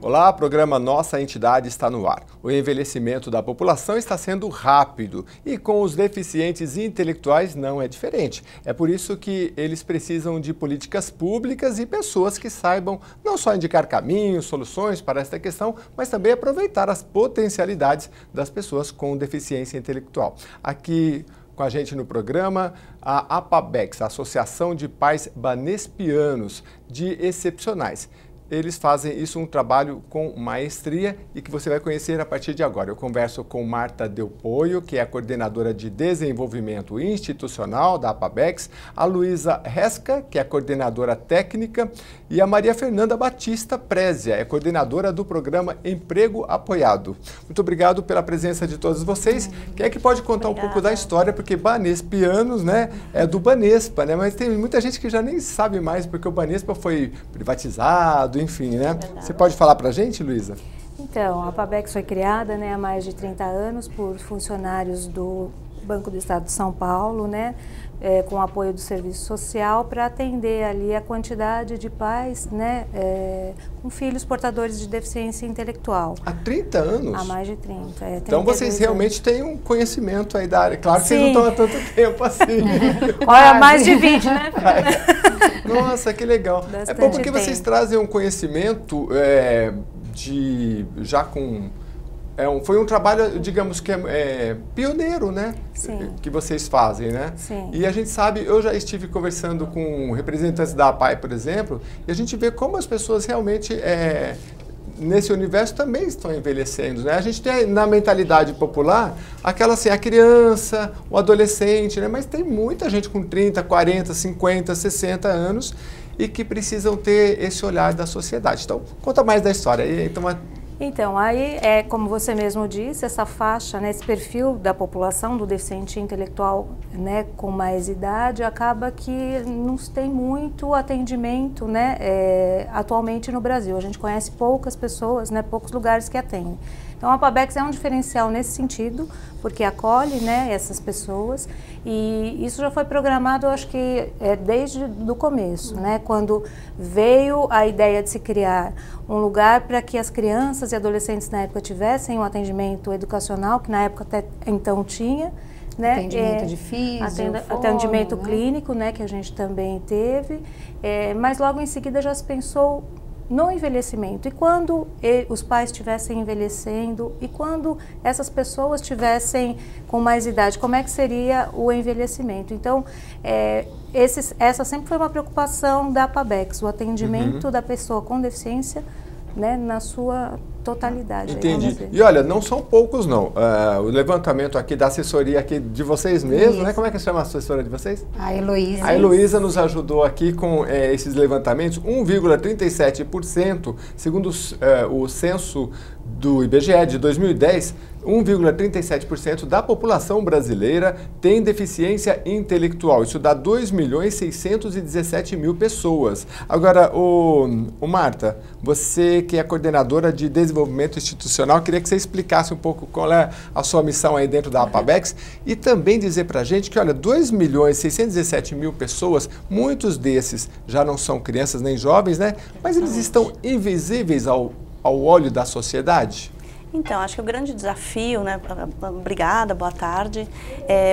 Olá, programa Nossa Entidade está no ar. O envelhecimento da população está sendo rápido e com os deficientes intelectuais não é diferente. É por isso que eles precisam de políticas públicas e pessoas que saibam não só indicar caminhos, soluções para esta questão, mas também aproveitar as potencialidades das pessoas com deficiência intelectual. Aqui com a gente no programa, a APABEX, a Associação de Pais Banespianos de Excepcionais. Eles fazem isso um trabalho com maestria e que você vai conhecer a partir de agora. Eu converso com Marta Delpoio, que é a coordenadora de desenvolvimento institucional da APABEX, a Luísa Resca, que é a coordenadora técnica, e a Maria Fernanda Batista Prézia, é coordenadora do programa Emprego Apoiado. Muito obrigado pela presença de todos vocês. Quem é que pode contar um pouco da história? Porque Banespianos, né, é do Banespa, né? Mas tem muita gente que já nem sabe mais, porque o Banespa foi privatizado, enfim, né? Você pode falar para a gente, Luísa? Então, a APABEX foi criada, né, há mais de 30 anos por funcionários do Banco do Estado de São Paulo, né, com apoio do Serviço Social, para atender ali a quantidade de pais, né, com filhos portadores de deficiência intelectual. Há 30 anos? Há mais de 30. Então vocês realmente têm um conhecimento aí da área. Claro que vocês não estão há tanto tempo assim. Olha, mais de 20, né? Nossa, que legal. Bastante é bom porque tempo. vocês trazem um conhecimento já com... foi um trabalho, digamos que pioneiro, né? Sim. Que vocês fazem, né? Sim. E a gente sabe, eu já estive conversando com representantes da APAE, por exemplo, e a gente vê como as pessoas realmente, nesse universo, também estão envelhecendo, né? A gente tem na mentalidade popular, aquela assim, a criança, o adolescente, né? Mas tem muita gente com 30, 40, 50, 60 anos e que precisam ter esse olhar da sociedade. Então, conta mais da história. Então, aí, como você mesmo disse, essa faixa, né, esse perfil da população do deficiente intelectual, né, com mais idade, acaba que não tem muito atendimento, né, atualmente no Brasil. A gente conhece poucas pessoas, né, poucos lugares que atendem. Então, a APABEX é um diferencial nesse sentido, porque acolhe, né, essas pessoas, e isso já foi programado, eu acho que desde o começo, né, quando veio a ideia de se criar um lugar para que as crianças e adolescentes na época tivessem um atendimento educacional, que na época até então tinha, né, atendimento de físio, atendimento né? clínico, né, que a gente também teve, mas logo em seguida já se pensou no envelhecimento. E quando os pais estivessem envelhecendo e quando essas pessoas estivessem com mais idade, como é que seria o envelhecimento? Então, essa sempre foi uma preocupação da APABEX, o atendimento da pessoa com deficiência, né, na sua totalidade. Entendi. E olha, não são poucos não. O levantamento aqui da assessoria aqui de vocês mesmos, né? Como é que chama a assessora de vocês? A Heloísa. A Heloísa nos ajudou aqui com esses levantamentos. 1,37%, segundo o censo do IBGE de 2010, 1,37% da população brasileira tem deficiência intelectual. Isso dá 2.617.000 pessoas. Agora, Marta, você que é coordenadora de desenvolvimento institucional, queria que você explicasse um pouco qual é a sua missão aí dentro da APABEX e também dizer pra gente que, olha, 2.617.000 pessoas, muitos desses já não são crianças nem jovens, né? Mas eles estão invisíveis ao olho da sociedade? Então, acho que o grande desafio, né, obrigada, boa tarde,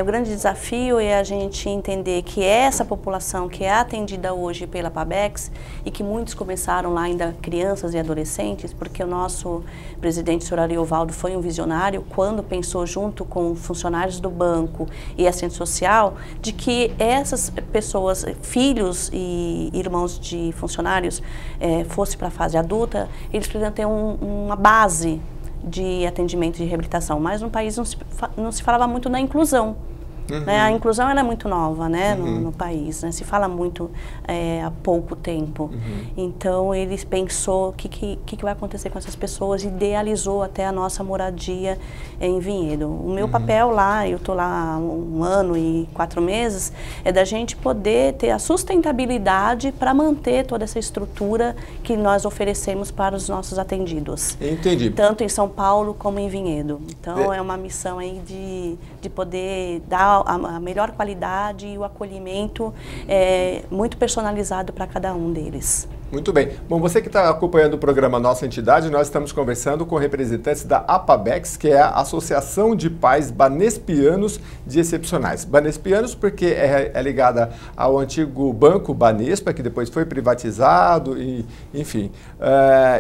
o grande desafio é a gente entender que essa população que é atendida hoje pela APABEX e que muitos começaram lá ainda crianças e adolescentes, porque o nosso presidente, Sr. Ariovaldo, foi um visionário quando pensou junto com funcionários do banco e assistente social, de que essas pessoas, filhos e irmãos de funcionários, fossem para a fase adulta, eles precisam ter uma base de atendimento de reabilitação, mas no país não se falava muito na inclusão. Né? A inclusão ela é muito nova, né, no país, né? Se fala muito há pouco tempo. Então ele pensou o que vai acontecer com essas pessoas, idealizou até a nossa moradia em Vinhedo. O meu papel lá, eu estou lá há 1 ano e 4 meses, é da gente poder ter a sustentabilidade para manter toda essa estrutura que nós oferecemos para os nossos atendidos. Entendi. Tanto em São Paulo como em Vinhedo. Então é uma missão aí de poder dar a melhor qualidade e o acolhimento muito personalizado para cada um deles. Muito bem. Bom, você que está acompanhando o programa Nossa Entidade, nós estamos conversando com representantes da APABEX, que é a Associação de Pais Banespianos de Excepcionais. Banespianos porque é ligada ao antigo Banco Banespa, que depois foi privatizado, e, enfim.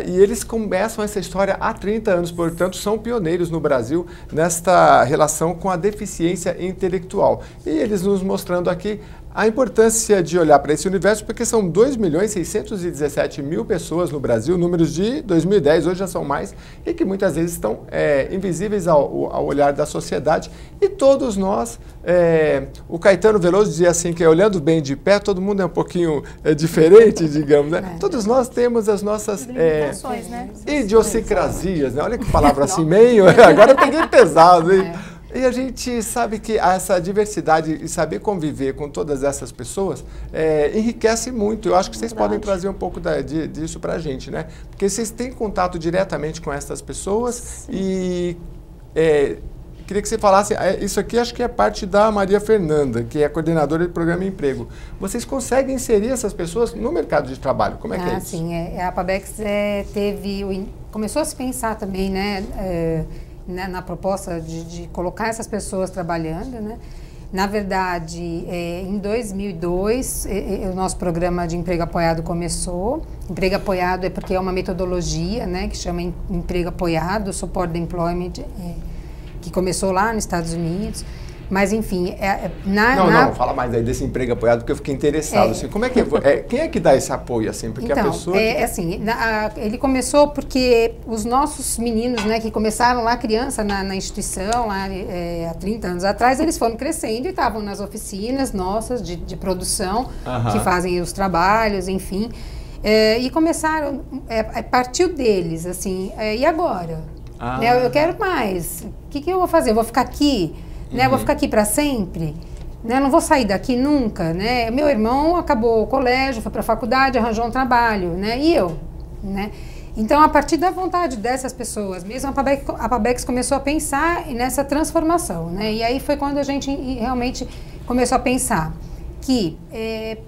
E eles começam essa história há 30 anos, portanto, são pioneiros no Brasil nesta relação com a deficiência intelectual. E eles nos mostrando aqui a importância de olhar para esse universo, porque são 2.617.000 pessoas no Brasil, números de 2010, hoje já são mais, e que muitas vezes estão invisíveis ao olhar da sociedade. E todos nós, o Caetano Veloso dizia assim, que olhando bem de pé, todo mundo é um pouquinho diferente, digamos, né? Todos nós temos as nossas né? idiosincrasias, né? Olha que palavra assim meio, agora eu peguei pesado, hein? E a gente sabe que essa diversidade e saber conviver com todas essas pessoas enriquece muito. Eu acho que vocês podem trazer um pouco disso para a gente, né? Porque vocês têm contato diretamente com essas pessoas. Sim. E queria que você falasse, isso aqui acho que é parte da Maria Fernanda, que é a coordenadora do Programa Emprego. Vocês conseguem inserir essas pessoas no mercado de trabalho? Como é que é isso? Sim, a APABEX começou a se pensar também, né? Na proposta de colocar essas pessoas trabalhando, né? Na verdade, em 2002, o nosso programa de emprego apoiado começou. Emprego apoiado é porque é uma metodologia, né, que chama emprego apoiado, Support Employment, que começou lá nos Estados Unidos. Mas, enfim, Não, fala mais aí desse emprego apoiado, porque eu fiquei interessado. Assim, como é que quem é que dá esse apoio, assim? Porque então, a pessoa... ele começou porque os nossos meninos, né, que começaram lá criança na instituição, lá, há 30 anos atrás, eles foram crescendo e estavam nas oficinas nossas de produção, que fazem os trabalhos, enfim. E começaram, partiu deles, assim, e agora? Né, eu quero mais. O que eu vou fazer? Eu vou ficar aqui? Né, vou ficar aqui para sempre, né, não vou sair daqui nunca, né? Meu irmão acabou o colégio, foi para a faculdade, arranjou um trabalho, né? E eu, né? Então, a partir da vontade dessas pessoas, mesmo a APABEX começou a pensar nessa transformação, né? E aí foi quando a gente realmente começou a pensar que,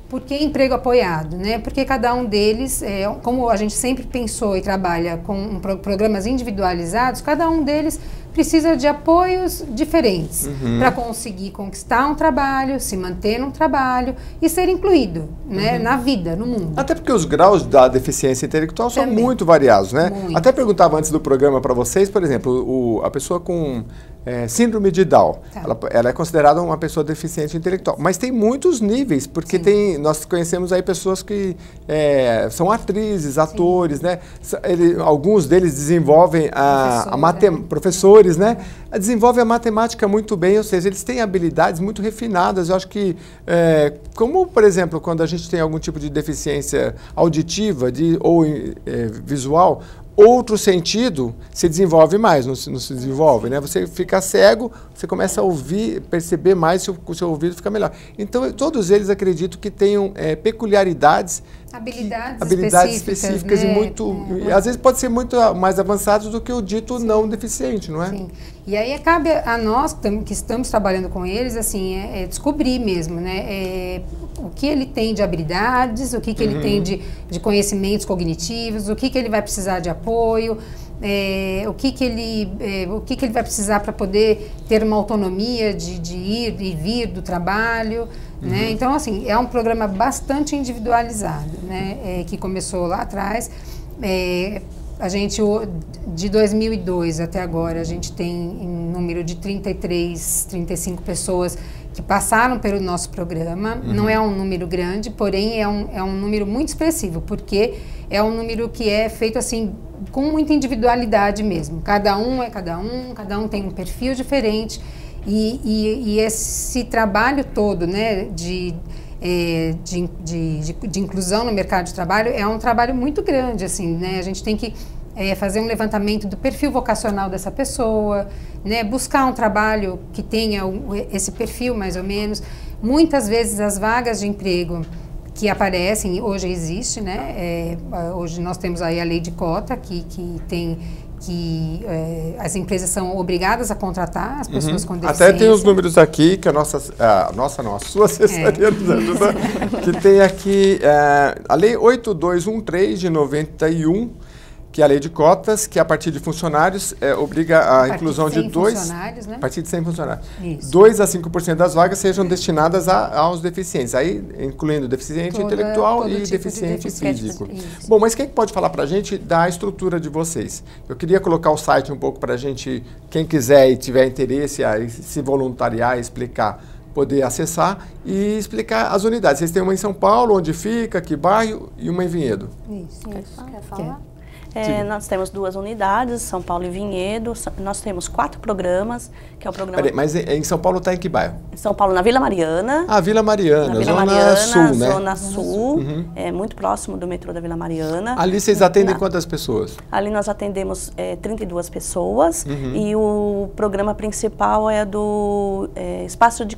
por que emprego apoiado, né? Porque cada um deles, como a gente sempre pensou e trabalha com programas individualizados, cada um deles precisa de apoios diferentes para conseguir conquistar um trabalho, se manter num trabalho e ser incluído, né, na vida, no mundo. Até porque os graus da deficiência intelectual são muito variados, né? Muito. Até perguntava antes do programa para vocês, por exemplo, a pessoa com síndrome de Down, ela é considerada uma pessoa deficiente intelectual, mas tem muitos níveis, porque nós conhecemos aí pessoas que são atrizes, atores, né? Alguns deles desenvolvem professores, né? Desenvolvem a matemática muito bem, ou seja, eles têm habilidades muito refinadas. Eu acho que, como, por exemplo, quando a gente tem algum tipo de deficiência auditiva ou visual, outro sentido se desenvolve mais, não se desenvolve, né? Você fica cego, você começa a ouvir, perceber mais, o seu ouvido fica melhor. Então, todos eles acredito que tenham peculiaridades, habilidades específicas, né? E às vezes pode ser muito mais avançados do que o dito não deficiente, não é? Sim. E aí cabe a nós que estamos trabalhando com eles, assim, descobrir mesmo, né? O que ele tem de habilidades, o que ele tem de conhecimentos cognitivos, o que ele vai precisar de apoio, o que ele vai precisar para poder ter uma autonomia de ir e vir do trabalho, né? Então, assim, é um programa bastante individualizado, né? Que começou lá atrás. A gente, de 2002 até agora, a gente tem um número de 35 pessoas que passaram pelo nosso programa. Não é um número grande, porém é um número muito expressivo, porque é um número que é feito assim com muita individualidade mesmo. Cada um é cada um tem um perfil diferente e esse trabalho todo, né, de inclusão no mercado de trabalho é um trabalho muito grande, assim, né? A gente tem que fazer um levantamento do perfil vocacional dessa pessoa, né? Buscar um trabalho que tenha esse perfil mais ou menos. Muitas vezes as vagas de emprego que aparecem, hoje existe, né? Hoje nós temos aí a lei de cota que as empresas são obrigadas a contratar as pessoas com deficiência. Até tem os números aqui, que a sua assessoria nos ajuda, que tem aqui a Lei 8213 de 91, que é a lei de cotas, que a partir de funcionários obriga a inclusão de 2... Né? A partir de 100 funcionários. Isso. 2 a 5% das vagas sejam destinadas aos deficientes, aí incluindo deficiente intelectual e deficiente físico. Isso. Bom, mas quem pode falar para a gente da estrutura de vocês? Eu queria colocar o site um pouco para a gente, quem quiser e tiver interesse a se voluntariar, explicar, poder acessar e explicar as unidades. Vocês têm uma em São Paulo, onde fica, que bairro, e uma em Vinhedo. Isso. Quer falar? Nós temos 2 unidades, São Paulo e Vinhedo. Nós temos 4 programas, que é o programa... Peraí, mas em São Paulo está em que bairro? Em São Paulo, na Vila Mariana. Ah, Vila Mariana, na Vila Zona Mariana, Sul, né? Zona Sul, muito próximo do metrô da Vila Mariana. Ali vocês atendem quantas pessoas? Ali nós atendemos 32 pessoas e o programa principal é do Espaço de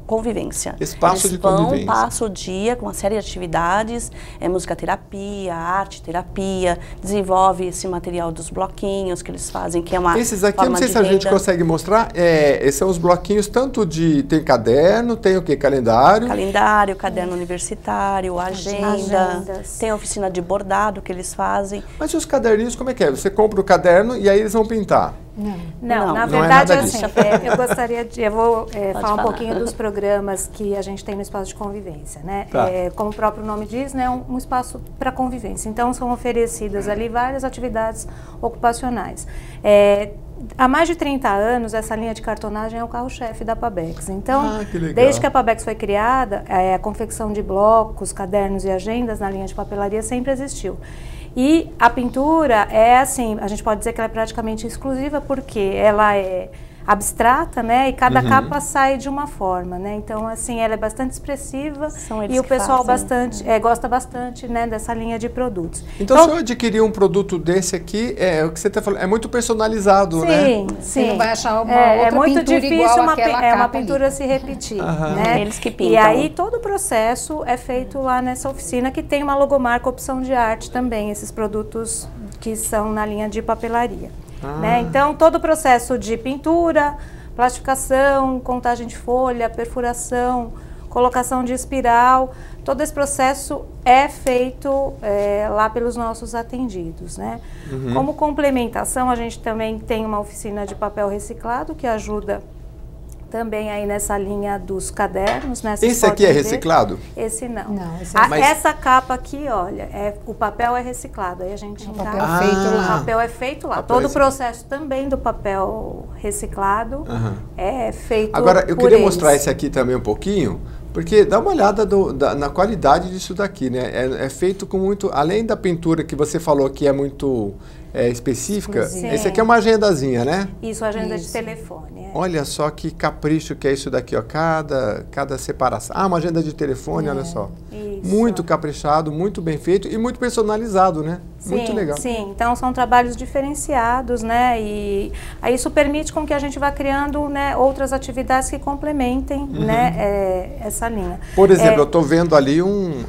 Convivência. Espaço de Convivência. Passa o dia com uma série de atividades, musicoterapia, arte terapia, desenvolve esse material dos bloquinhos que eles fazem, que é uma Esses aqui, forma não sei de se a gente renda. consegue mostrar, esses são os bloquinhos tanto tem caderno, tem o quê? Calendário. Calendário, caderno universitário, agenda, Agendas. tem a oficina de bordado que eles fazem. Mas e os caderninhos, como é que é? Você compra o caderno e aí eles vão pintar? Não, na não é verdade, nada assim, disso. eu vou falar falar. um pouquinho dos programas que a gente tem no espaço de convivência, né? Tá. Como o próprio nome diz, né, um espaço para convivência. Então, são oferecidas ali várias atividades ocupacionais. Há mais de 30 anos, essa linha de cartonagem é o carro-chefe da Pabex. Então, que legal. desde que a Pabex foi criada, a confecção de blocos, cadernos e agendas na linha de papelaria sempre existiu. E a pintura assim, a gente pode dizer que ela é praticamente exclusiva porque ela é abstrata, né? E cada capa sai de uma forma, né? Então, assim, ela é bastante expressiva e o pessoal gosta bastante, né, dessa linha de produtos. Então, se eu adquirir um produto desse aqui, o que você está falando, é muito personalizado, né? Sim. Você não vai achar uma outra muito pintura difícil igual àquela capa uma pintura ali. se repetir, né? Eles que pintam. E aí todo o processo é feito lá nessa oficina que tem uma logomarca opção de arte também, esses produtos que são na linha de papelaria. Né? Então, todo o processo de pintura, plastificação, contagem de folha, perfuração, colocação de espiral, todo esse processo é feito lá pelos nossos atendidos, né? Como complementação, a gente também tem uma oficina de papel reciclado que ajuda também aí nessa linha dos cadernos, né? Esse aqui é reciclado? Esse não. Esse Essa capa aqui, olha, o papel é reciclado. Aí a gente papel feito lá. O papel é feito lá. Todo o processo também do papel reciclado é feito Agora, eu por queria eles. mostrar esse aqui também um pouquinho, porque dá uma olhada na qualidade disso daqui, né? É feito com muito... Além da pintura que você falou que é muito específica, Sim. esse aqui é uma agendazinha, né? Isso, agenda de telefone. Olha só que capricho que é isso daqui, ó. Cada separação. Ah, uma agenda de telefone, olha só. Isso. Muito caprichado, muito bem feito e muito personalizado, né? Sim, muito legal. Sim, então são trabalhos diferenciados, né? E aí isso permite com que a gente vá criando, né, outras atividades que complementem, né, essa linha. Por exemplo, eu estou vendo ali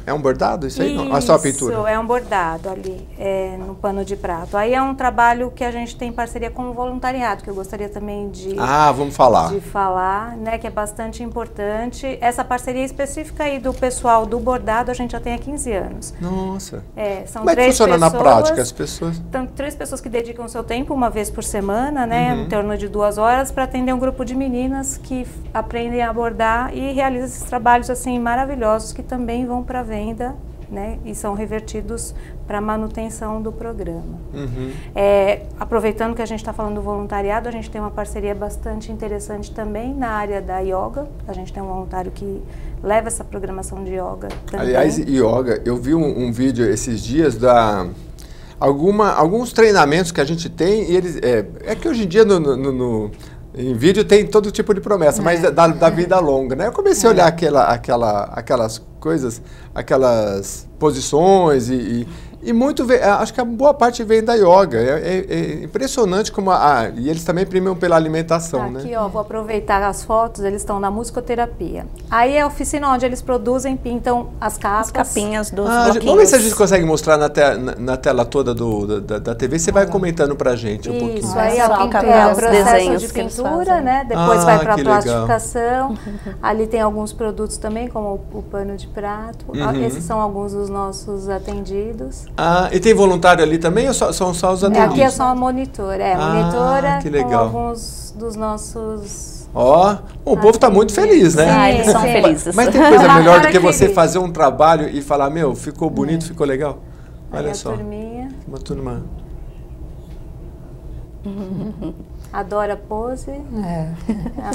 é um bordado? Isso aí? Não, é só a pintura? Isso, é um bordado ali, no pano de prato. Aí é um trabalho que a gente tem em parceria com o voluntariado, que eu gostaria também de vamos falar. De falar, né, que é bastante importante. Essa parceria específica aí do pessoal do bordado, a gente já tem há 15 anos. Nossa. São Como é que 3 funciona pessoas, na prática as pessoas? Então, 3 pessoas que dedicam seu tempo uma vez por semana, né, em torno de 2 horas, para atender um grupo de meninas que aprendem a bordar e realizam esses trabalhos assim maravilhosos que também vão para venda, né, e são revertidos para a manutenção do programa. Aproveitando que a gente está falando do voluntariado, a gente tem uma parceria bastante interessante também na área da yoga. A gente tem um voluntário que leva essa programação de yoga também. Aliás, yoga, eu vi um vídeo esses dias alguns treinamentos que a gente tem e eles... que hoje em dia em vídeo tem todo tipo de promessa, mas da vida longa, né? Eu comecei a olhar aquelas coisas, aquelas posições e E muito, acho que a boa parte vem da yoga. É impressionante como e eles também premiam pela alimentação, aqui, né? Ó, vou aproveitar as fotos, eles estão na musicoterapia. Aí é a oficina onde eles produzem, pintam as capas. As capinhas dos bloquinhos. Vamos ver se a gente consegue mostrar na tela toda da TV. Você vai comentando pra gente um pouquinho. Isso, aí é o processo de pintura, né? Depois vai para a plastificação. Ali tem alguns produtos também, como o pano de prato. Esses são alguns dos nossos atendidos. E tem voluntário ali também ou são só os atendidos? Aqui é só a monitora, monitora que legal. com alguns dos nossos... O povo está muito feliz, né? Eles são felizes. Mas tem coisa melhor do que você fazer um trabalho e falar, meu, ficou bonito, ficou legal? Olha só. Uma turma. Adora pose.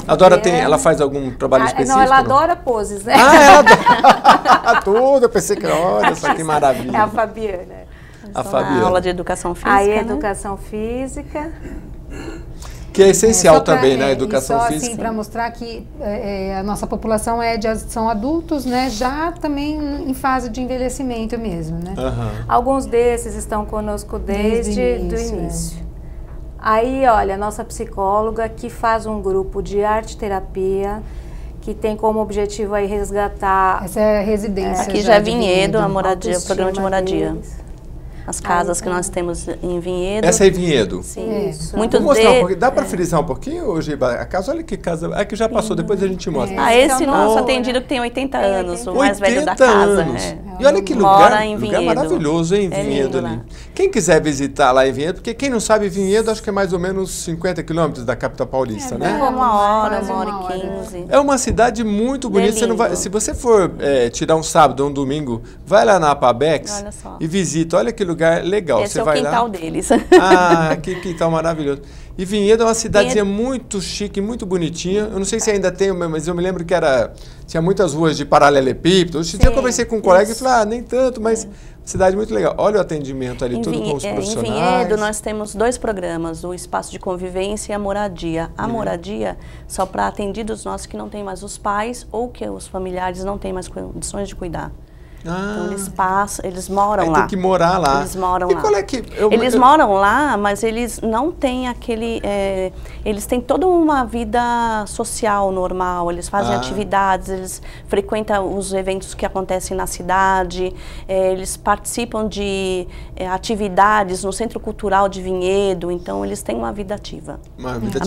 Adora ela faz algum trabalho específico? Não, ela adora poses, né? Ela adora tudo. Eu pensei que, olha só que maravilha. É a Fabiana. A Fabiana. A aula de educação física, Aí educação física. Que é essencial também, né? Educação física. Assim, para mostrar que a nossa população são adultos, né? Já também em fase de envelhecimento mesmo, né? Alguns desses estão conosco desde o início. Aí, olha, a nossa psicóloga que faz um grupo de arte-terapia, que tem como objetivo aí resgatar... Essa é a residência. Aqui já é Vinhedo, a moradia, o programa de moradia. As casas que nós temos em Vinhedo. Essa é Vinhedo? Sim. Isso. Muito Vou mostrar um pouquinho. Dá para frisar um pouquinho, Giba? A casa, olha que casa. É que já passou, depois a gente mostra. Esse nosso atendido que tem 80 anos, o mais velho da casa. E olha que lugar maravilhoso, hein, Vinhedo ali. Lá. Quem quiser visitar lá em Vinhedo, porque quem não sabe, Vinhedo acho que é mais ou menos 50 quilômetros da capital paulista, né? Uma hora e 15. É uma cidade muito bonita. Você não vai, se você for tirar um sábado ou um domingo, vai lá na Apabex e visita. Olha que lugar legal. Esse é o quintal deles. Que quintal maravilhoso. E Vinhedo é uma cidadezinha muito chique, muito bonitinha. Eu não sei se ainda tem, mas eu me lembro que tinha muitas ruas de paralelepípedo. Hoje eu conversei com um colega e falei, nem tanto, mas cidade muito legal. Olha o atendimento ali, tudo com os profissionais. Em Vinhedo nós temos 2 programas, o espaço de convivência e a moradia. A moradia só para atendidos nossos que não têm mais os pais ou que os familiares não têm mais condições de cuidar. Então eles moram lá. Tem que morar lá. Eles moram lá. Qual é que eles moram lá, mas eles não têm aquele... eles têm toda uma vida social normal, eles fazem atividades, eles frequentam os eventos que acontecem na cidade, eles participam de atividades no Centro Cultural de Vinhedo, então eles têm uma vida ativa.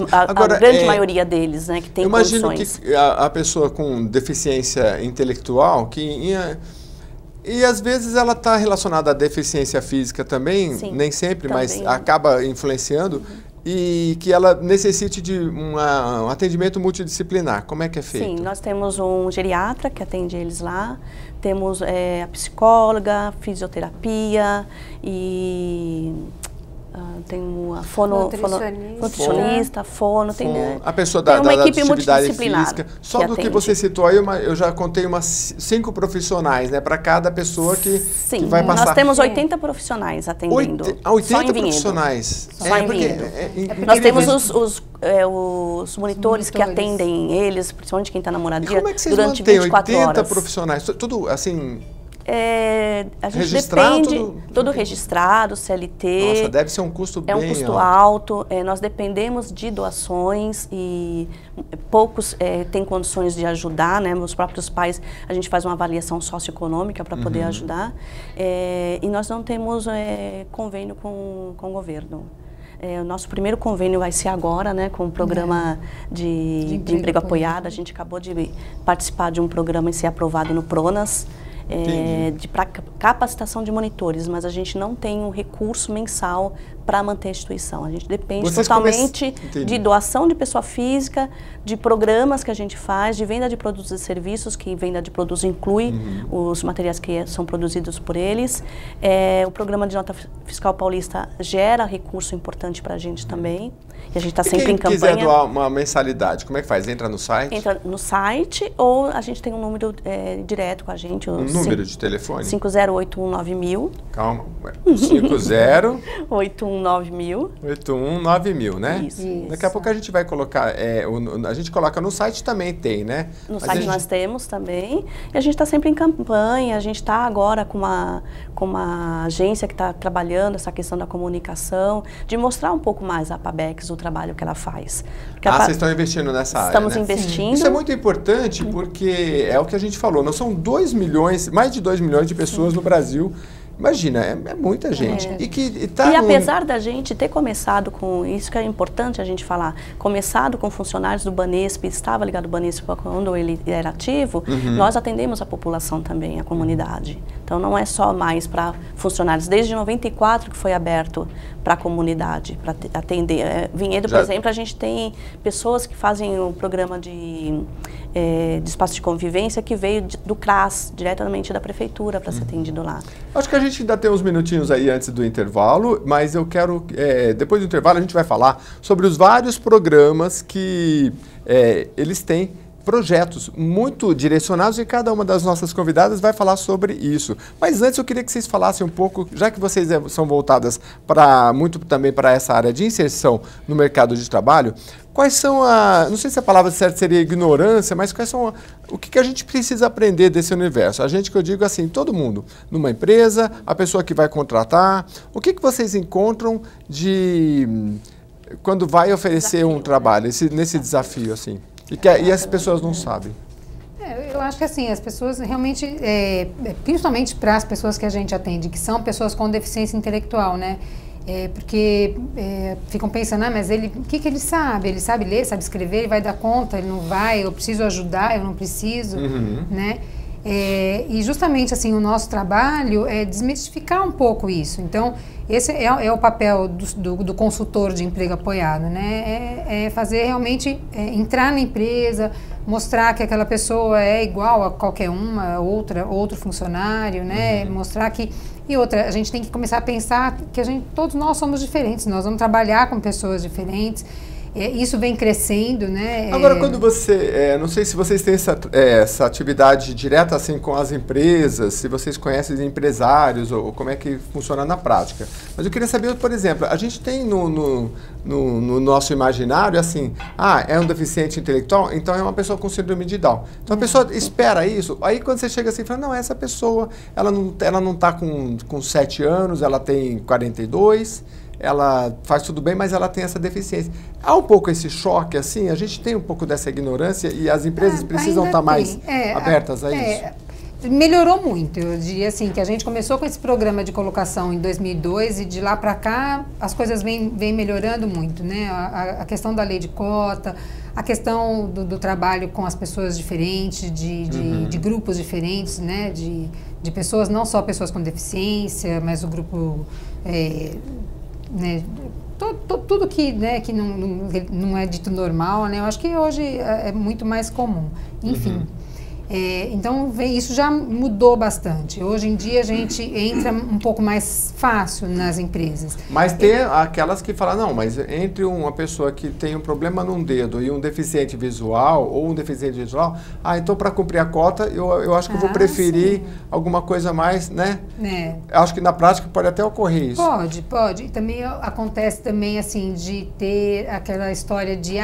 Agora, a grande maioria deles, né, que tem condições. Eu imagino que a pessoa com deficiência intelectual, e às vezes ela está relacionada à deficiência física também, nem sempre, mas acaba influenciando, e que ela necessite de um atendimento multidisciplinar. Como é que é feito? Sim, nós temos um geriatra que atende eles lá, temos a psicóloga, fisioterapia e... tem uma nutricionista, a pessoa da atividade física. Só do que você citou aí, eu já contei 5 profissionais, né? Para cada pessoa que vai passar. Nós temos 80 profissionais atendendo. 80 profissionais? Só em Vinhedo. Nós temos os monitores que atendem eles, principalmente quem está na moradia, durante 24 horas. 80 profissionais? Tudo assim... a gente depende, tudo registrado, CLT. Nossa, deve ser um custo bem alto. É um custo alto. Nós dependemos de doações e poucos têm condições de ajudar, né? Os próprios pais, a gente faz uma avaliação socioeconômica para poder ajudar. E nós não temos convênio com o governo. O nosso primeiro convênio vai ser agora, né, com o programa de emprego apoiado. A gente acabou de participar de um programa e ser aprovado no PRONAS. Para capacitação de monitores, mas a gente não tem um recurso mensal para manter a instituição. A gente depende totalmente de doação de pessoa física, de programas que a gente faz, de venda de produtos e serviços, que venda de produtos inclui os materiais que são produzidos por eles. O programa de nota fiscal paulista gera recurso importante para a gente também. E a gente está sempre em campanha. Se quiser doar uma mensalidade, como é que faz? Entra no site? Entra no site ou a gente tem um número direto com a gente. Número de telefone? 50819000. Calma. 50... 819000. 819000. 819000, né? Isso. Daqui a pouco a gente vai colocar, a gente coloca no site também tem, né? No site nós temos também. E a gente está sempre em campanha, a gente está agora com uma agência que está trabalhando essa questão da comunicação, de mostrar um pouco mais a Pabex, o trabalho que ela faz. Vocês estão investindo nessa área, Estamos né? investindo. Isso é muito importante porque é o que a gente falou, nós são 2 milhões, mais de 2 milhões de pessoas no Brasil. Imagina, é muita gente. E apesar da gente ter começado com, isso que é importante a gente falar, começado com funcionários do Banesp, estava ligado ao Banesp quando ele era ativo, nós atendemos a população também, a comunidade. Então não é só mais para funcionários, desde 94 que foi aberto para a comunidade, para atender. Vinhedo, por exemplo, a gente tem pessoas que fazem o programa de espaço de convivência que veio do CRAS, diretamente da prefeitura, para ser atendido lá. Acho que a gente ainda tem uns minutinhos aí antes do intervalo, mas eu quero, depois do intervalo a gente vai falar sobre os vários programas que eles têm, projetos muito direcionados, e cada uma das nossas convidadas vai falar sobre isso. Mas antes eu queria que vocês falassem um pouco, já que vocês são voltadas muito também para essa área de inserção no mercado de trabalho, quais são não sei se a palavra certa seria ignorância, mas quais são o que a gente precisa aprender desse universo? A gente, que eu digo assim, todo mundo, numa empresa, a pessoa que vai contratar, o que vocês encontram quando vai oferecer um trabalho, nesse desafio assim? E as pessoas não sabem. Eu acho que assim, as pessoas realmente, principalmente para as pessoas que a gente atende, que são pessoas com deficiência intelectual, né? Porque ficam pensando, mas o que ele sabe? Ele sabe ler, sabe escrever, ele vai dar conta, ele não vai, eu preciso ajudar, eu não preciso, né? E justamente assim, o nosso trabalho é desmistificar um pouco isso. Então, esse é o papel do consultor de emprego apoiado, né? É fazer realmente, entrar na empresa, mostrar que aquela pessoa é igual a qualquer outro funcionário, né? Mostrar que... E outra, a gente tem que começar a pensar que todos nós somos diferentes, nós vamos trabalhar com pessoas diferentes. Isso vem crescendo, né? Agora, quando você... não sei se vocês têm essa atividade direta assim com as empresas, se vocês conhecem empresários ou como é que funciona na prática. Mas eu queria saber, por exemplo, a gente tem no nosso imaginário assim, é um deficiente intelectual, então é uma pessoa com síndrome de Down. Então a pessoa espera isso, aí quando você chega assim e fala, não, essa pessoa, ela não está com 7 anos, ela tem 42... ela faz tudo bem, mas ela tem essa deficiência. Há um pouco esse choque, assim? A gente tem um pouco dessa ignorância e as empresas precisam estar mais abertas a isso? Melhorou muito. Eu diria assim, que a gente começou com esse programa de colocação em 2002 e de lá para cá as coisas vêm melhorando muito, né? A questão da lei de cota, a questão do trabalho com as pessoas diferentes, de grupos diferentes, né? De pessoas, não só pessoas com deficiência, mas o grupo... né, tudo que não é dito normal, né, eu acho que hoje é muito mais comum. Enfim, então isso já mudou bastante. Hoje em dia a gente entra um pouco mais fácil nas empresas. Mas tem aquelas que falam, não, mas entre uma pessoa que tem um problema num dedo e um deficiente visual, ou um deficiente visual, então para cumprir a cota, eu acho que eu vou preferir alguma coisa mais, né? Acho que na prática pode até ocorrer isso. Pode. E também acontece também, assim, de ter aquela história de,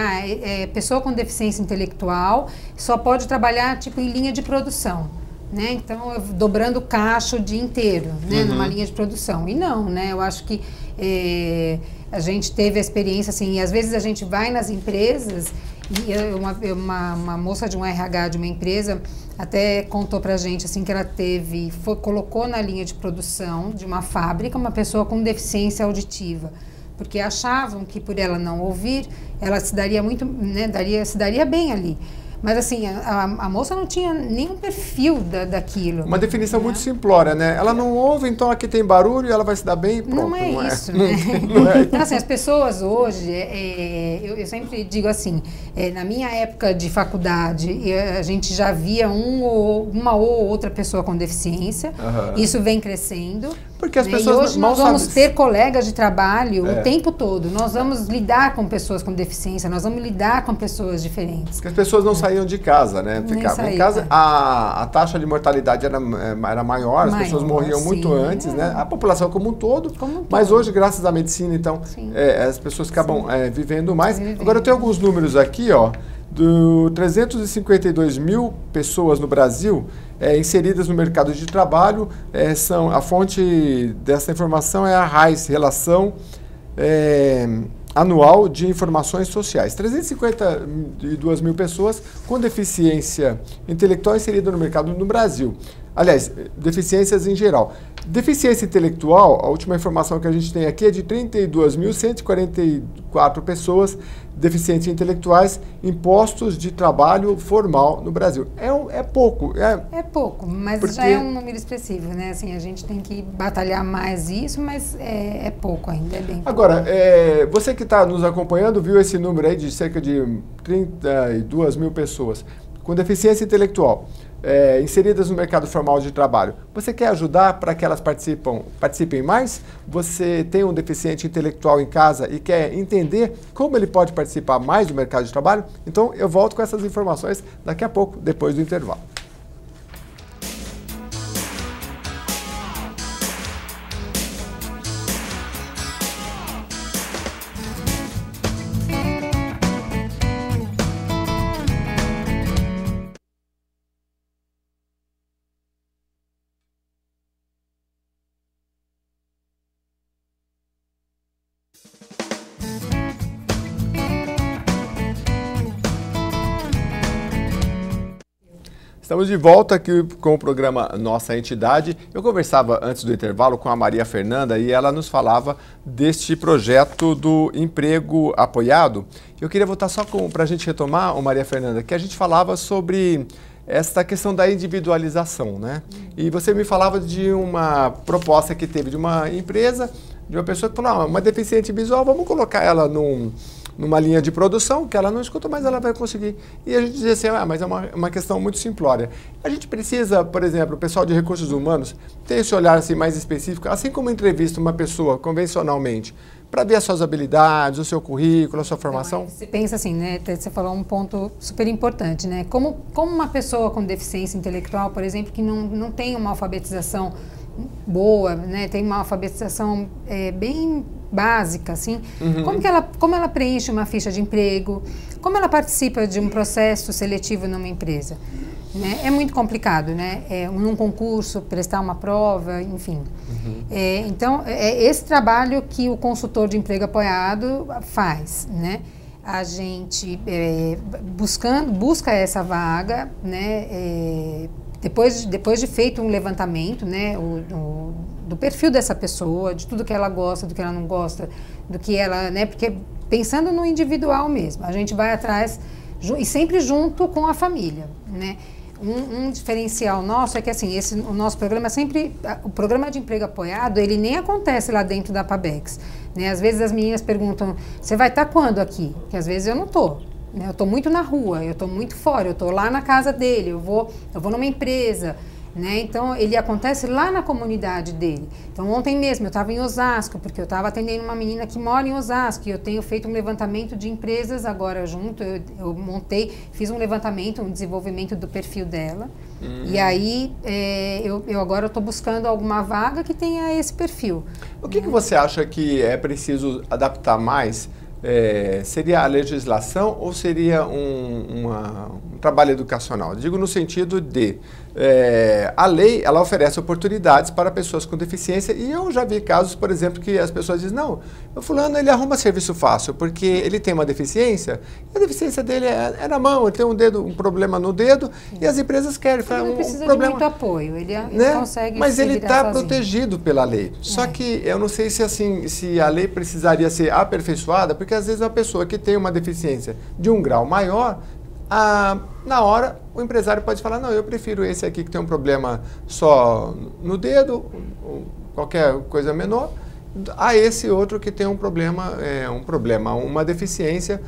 pessoa com deficiência intelectual só pode trabalhar, tipo, em linha de produção, né? Então, dobrando caixa o dia inteiro, né? Numa linha de produção. E não, né? Eu acho que a gente teve a experiência, assim, e às vezes a gente vai nas empresas e uma moça de um RH de uma empresa até contou pra gente, assim, que ela colocou na linha de produção de uma fábrica uma pessoa com deficiência auditiva, porque achavam que por ela não ouvir, ela se daria muito, né? Se daria bem ali. Mas assim, a moça não tinha nenhum perfil daquilo. Uma definição muito simplória, né? Ela não ouve, então aqui tem barulho e ela vai se dar bem e pronto. Não é isso, né? Então assim, as pessoas hoje, eu sempre digo assim, na minha época de faculdade, a gente já via uma ou outra pessoa com deficiência, isso vem crescendo. Porque as E pessoas hoje mal nós vamos sabem. ter colegas de trabalho o tempo todo. Nós vamos lidar com pessoas com deficiência, nós vamos lidar com pessoas diferentes. Porque as pessoas não saíam de casa, né? Ficavam em casa. A taxa de mortalidade era maior, as pessoas morriam muito antes, né? A população como um todo. Mas hoje, graças à medicina, então, as pessoas acabam vivendo mais. Agora, eu tenho alguns números aqui, ó. 352 mil pessoas no Brasil inseridas no mercado de trabalho. A fonte dessa informação é a RAIS, Relação Anual de Informações Sociais. 352 mil pessoas com deficiência intelectual inseridas no mercado no Brasil. Aliás, deficiências em geral. Deficiência intelectual, a última informação que a gente tem aqui é de 32.144 pessoas deficientes intelectuais em postos de trabalho formal no Brasil. É pouco. É pouco, mas porque... já é um número expressivo, né? Assim, a gente tem que batalhar mais isso, mas é pouco ainda, é bem pouco. Agora, você que está nos acompanhando viu esse número aí de cerca de 32 mil pessoas com deficiência intelectual inseridas no mercado formal de trabalho. Você quer ajudar para que elas participem mais? Você tem um deficiente intelectual em casa e quer entender como ele pode participar mais do mercado de trabalho? Então eu volto com essas informações daqui a pouco, depois do intervalo. Estamos de volta aqui com o programa Nossa Entidade. Eu conversava antes do intervalo com a Maria Fernanda e ela nos falava deste projeto do emprego apoiado. Eu queria voltar só para a gente retomar, Maria Fernanda, que a gente falava sobre essa questão da individualização, né? E você me falava de uma proposta que teve de uma empresa, de uma pessoa que falou, uma deficiente visual, vamos colocar ela numa linha de produção que ela não escuta, mas ela vai conseguir. E a gente dizia assim, mas é uma questão muito simplória. A gente precisa, por exemplo, o pessoal de recursos humanos ter esse olhar assim, mais específico, assim como entrevista uma pessoa convencionalmente, para ver as suas habilidades, o seu currículo, a sua formação. Você pensa assim, né? Você falou um ponto super importante, né? Como uma pessoa com deficiência intelectual, por exemplo, que não tem uma alfabetização boa, né? Tem uma alfabetização bem básica, assim. Como ela preenche uma ficha de emprego? Como ela participa de um processo seletivo numa empresa? Né? É muito complicado, né? Num concurso, prestar uma prova, enfim. Então, é esse trabalho que o consultor de emprego apoiado faz, né? A gente busca essa vaga, né? Depois de feito um levantamento, né, do perfil dessa pessoa, de tudo que ela gosta, do que ela não gosta, do que ela, né, porque pensando no individual mesmo, a gente vai atrás e sempre junto com a família, né. Um diferencial nosso é que assim, o nosso programa o programa de emprego apoiado, ele nem acontece lá dentro da PABEX, né. Às vezes as meninas perguntam, você vai estar quando aqui? Porque às vezes eu não estou. Eu estou muito na rua, eu estou muito fora, eu estou lá na casa dele, eu vou numa empresa, né? Então ele acontece lá na comunidade dele. Então ontem mesmo eu estava em Osasco, porque eu estava atendendo uma menina que mora em Osasco e eu tenho feito um levantamento de empresas agora junto, eu fiz um levantamento, um desenvolvimento do perfil dela e aí eu agora estou buscando alguma vaga que tenha esse perfil. O que você acha que é preciso adaptar mais? Seria a legislação ou seria um trabalho educacional? Digo no sentido de a lei, ela oferece oportunidades para pessoas com deficiência e eu já vi casos, por exemplo, que as pessoas dizem, não, o fulano ele arruma serviço fácil porque ele tem uma deficiência e a deficiência dele é na mão, ele tem um problema no dedo e as empresas querem. Ele não precisa de muito apoio, ele consegue. Mas ele está protegido pela lei. Só que eu não sei se a lei precisaria ser aperfeiçoada, porque às vezes a pessoa que tem uma deficiência de um grau maior, na hora o empresário pode falar, não, eu prefiro esse aqui que tem um problema só no dedo, qualquer coisa menor, a esse outro que tem uma deficiência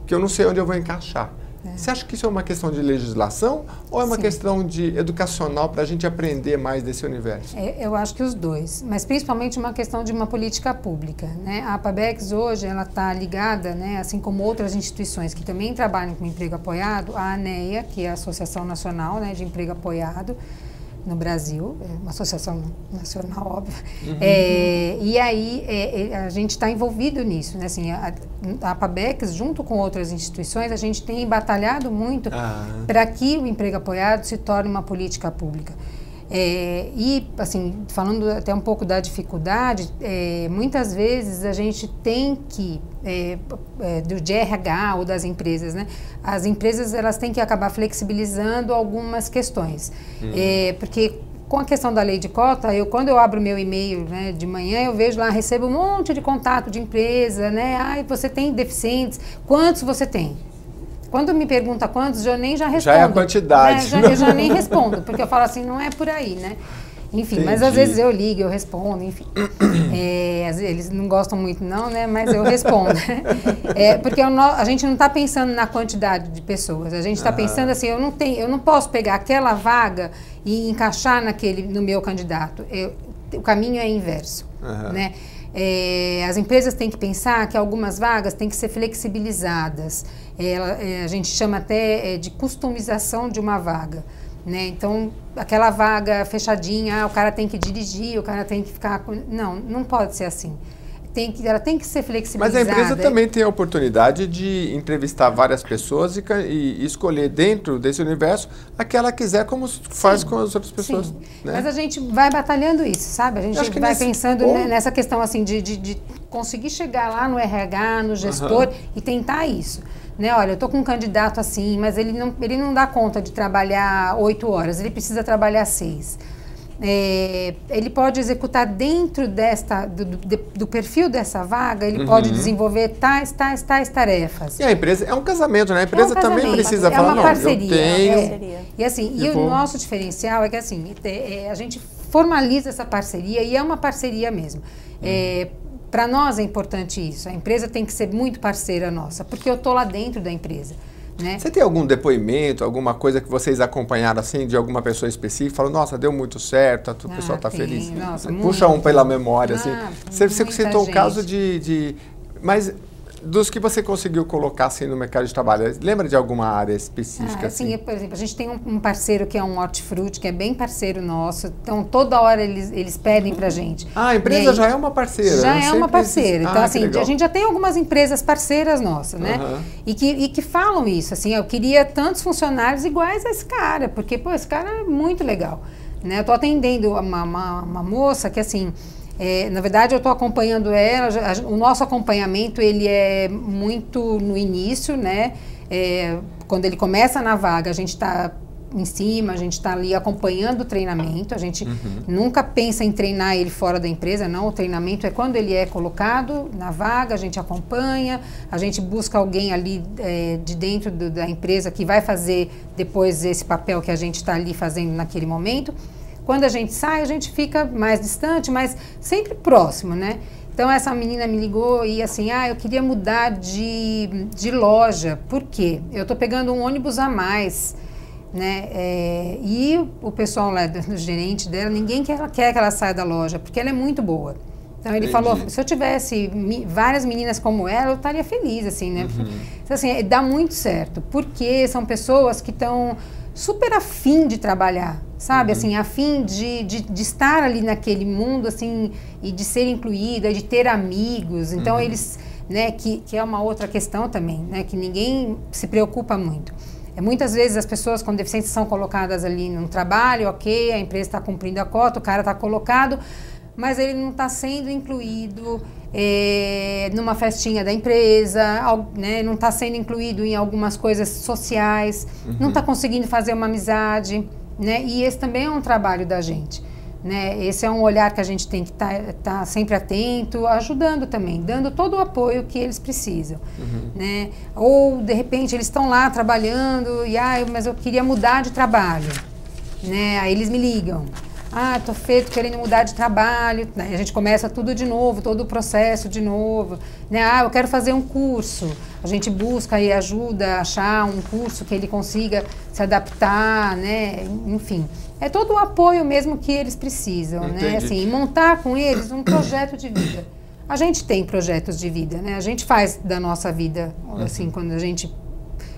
que eu não sei onde eu vou encaixar. Você acha que isso é uma questão de legislação ou é uma questão de educacional para a gente aprender mais desse universo? Eu acho que os dois, mas principalmente uma questão de uma política pública, né? A PABEX hoje ela está ligada, né, assim como outras instituições que também trabalham com emprego apoiado, a ANEA, que é a Associação Nacional, né, de Emprego Apoiado no Brasil, uma associação nacional, óbvio. E aí a gente está envolvido nisso, né? Assim, a PABEX, junto com outras instituições, a gente tem batalhado muito para que o emprego apoiado se torne uma política pública. E, assim, falando até um pouco da dificuldade, muitas vezes a gente tem que, de RH ou das empresas, né? As empresas elas têm que acabar flexibilizando algumas questões. Porque com a questão da lei de cota, quando eu abro meu e-mail, né, de manhã, eu vejo lá, recebo um monte de contato de empresa, né? Você tem deficientes, quantos você tem? Quando me pergunta quantos, eu nem já respondo. Já é a quantidade. Né? Eu já nem respondo, porque eu falo assim, não é por aí, né? Enfim, entendi. Mas às vezes eu ligo, eu respondo, enfim. Eles não gostam muito não, né? Mas eu respondo. Porque a gente não está pensando na quantidade de pessoas, a gente está pensando assim, eu não posso pegar aquela vaga e encaixar no meu candidato. O caminho é inverso, né? As empresas têm que pensar que algumas vagas têm que ser flexibilizadas. A gente chama até de customização de uma vaga, né? Então, aquela vaga fechadinha, o cara tem que dirigir, o cara tem que ficar... Não pode ser assim. Ela tem que ser flexibilizada. Mas a empresa também tem a oportunidade de entrevistar várias pessoas e escolher dentro desse universo aquela que quiser, como faz com as outras pessoas. Né? Mas a gente vai batalhando isso, sabe? A gente vai pensando nessa questão assim, de conseguir chegar lá no RH, no gestor e tentar isso. Né? Olha, eu estou com um candidato assim, mas ele não dá conta de trabalhar 8 horas, ele precisa trabalhar 6. Ele pode executar dentro do perfil dessa vaga, ele pode desenvolver tais tarefas. E a empresa é um casamento, né? A empresa também precisa falar, uma parceria, eu tenho... E assim, o nosso diferencial é que assim, a gente formaliza essa parceria e é uma parceria mesmo. Para nós é importante isso, a empresa tem que ser muito parceira nossa, porque eu estou lá dentro da empresa. Né? Você tem algum depoimento, alguma coisa que vocês acompanharam assim, de alguma pessoa específica? Falou, nossa, deu muito certo, o pessoal está feliz. Nossa, puxa um pela memória, assim. Você citou o caso Mas dos que você conseguiu colocar assim no mercado de trabalho, lembra de alguma área específica? Assim, por exemplo, a gente tem um parceiro que é um hortifruti, que é bem parceiro nosso, então toda hora eles pedem pra gente. A empresa já é uma parceira? Já é uma parceira, então assim, a gente já tem algumas empresas parceiras nossas, né? E que falam isso, assim, eu queria tantos funcionários iguais a esse cara, porque, pô, esse cara é muito legal, né? Eu tô atendendo uma moça que, assim, na verdade, eu estou acompanhando ela, o nosso acompanhamento ele é muito no início, né? Quando ele começa na vaga, a gente está em cima, a gente está ali acompanhando o treinamento, a gente nunca pensa em treinar ele fora da empresa, não, o treinamento é quando ele é colocado na vaga, a gente acompanha, a gente busca alguém ali de dentro da empresa que vai fazer depois esse papel que a gente está ali fazendo naquele momento. Quando a gente sai, a gente fica mais distante, mas sempre próximo, né? Então, essa menina me ligou e assim, eu queria mudar de loja. Por quê? Eu estou pegando um ônibus a mais, né? E o pessoal lá, do gerente dela, ninguém quer que ela saia da loja, porque ela é muito boa. Então, ele falou, se eu tivesse várias meninas como ela, eu estaria feliz, assim, né? Então, assim, dá muito certo, porque são pessoas que estão super afim de trabalhar, sabe? Assim, afim de estar ali naquele mundo, assim, e de ser incluída, de ter amigos. Então, eles, né, que é uma outra questão também, né, que ninguém se preocupa muito. Muitas vezes as pessoas com deficiência são colocadas ali no trabalho, ok, a empresa está cumprindo a cota, o cara está colocado, mas ele não está sendo incluído numa festinha da empresa, né, não está sendo incluído em algumas coisas sociais, não está conseguindo fazer uma amizade, né, e esse também é um trabalho da gente, né, esse é um olhar que a gente tem que estar sempre atento, ajudando também, dando todo o apoio que eles precisam, né, ou de repente eles estão lá trabalhando e mas eu queria mudar de trabalho, né, aí eles me ligam. tô feito querendo mudar de trabalho, né? A gente começa tudo de novo, todo o processo de novo, né? Eu quero fazer um curso, a gente busca e ajuda a achar um curso que ele consiga se adaptar, né? Enfim, é todo o apoio mesmo que eles precisam, né? Assim, e montar com eles um projeto de vida. A gente tem projetos de vida, né? A gente faz da nossa vida, assim, quando a gente